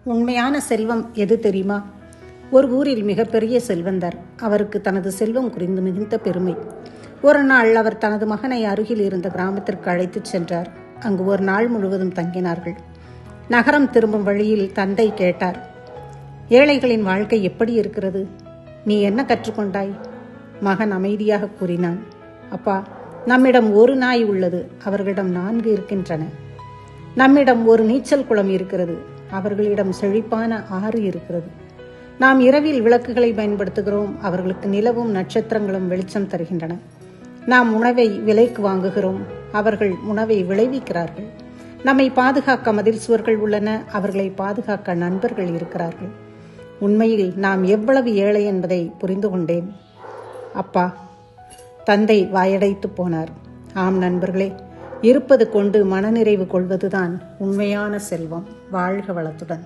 உண்மையான செல்வம் எது தெரியுமா? ஒரு ஊரில் மிகப்பெரிய செல்வந்தர். அவருக்கு தனது செல்வம் குறித்து மிகுந்த பெருமை. ஒரு நாள் அவர் தனது மகனை அருகில் இருந்த கிராமத்திற்கு அழைத்துச் சென்றார். அங்கு ஒரு நாள் முழுவதும் தங்கினார்கள். நகரம் திரும்பும் வழியில் தந்தை கேட்டார், ஏழைகளின் வாழ்க்கை எப்படி இருக்கிறது? நீ என்ன கற்றுக்கொண்டாய்? மகன் அமைதியாக கூறினான், அப்பா, நம்மிடம் ஒரு நாய் உள்ளது, அவர்களிடம் 4 இருக்கின்றன. நம்மிடம் ஒரு நீச்சல் குளம் இருக்கிறது, அவர்களிடம் செழிப்பான ஆறு இருக்கிறது. நாம் இரவில் விளக்குகளை பயன்படுத்துகிறோம், அவர்களுக்கு நிலவும் நட்சத்திரங்களும் வெளிச்சம் தருகின்றன. நாம் உணவை விலைக்கு வாங்குகிறோம், அவர்கள் உணவை விளைவிக்கிறார்கள். நம்மை பாதுகாக்க மதில் சுவர்கள் உள்ளன, அவர்களை பாதுகாக்க நண்பர்கள் இருக்கிறார்கள். உண்மையில் நாம் எவ்வளவு ஏழை என்பதை புரிந்து கொண்டேன் அப்பா. தந்தை வாயடைத்து போனார். ஆம் நண்பர்களே, இருப்பது கொண்டு மனநிறைவு கொள்வதுதான் உண்மையான செல்வம். வாழ்க வளத்துடன்.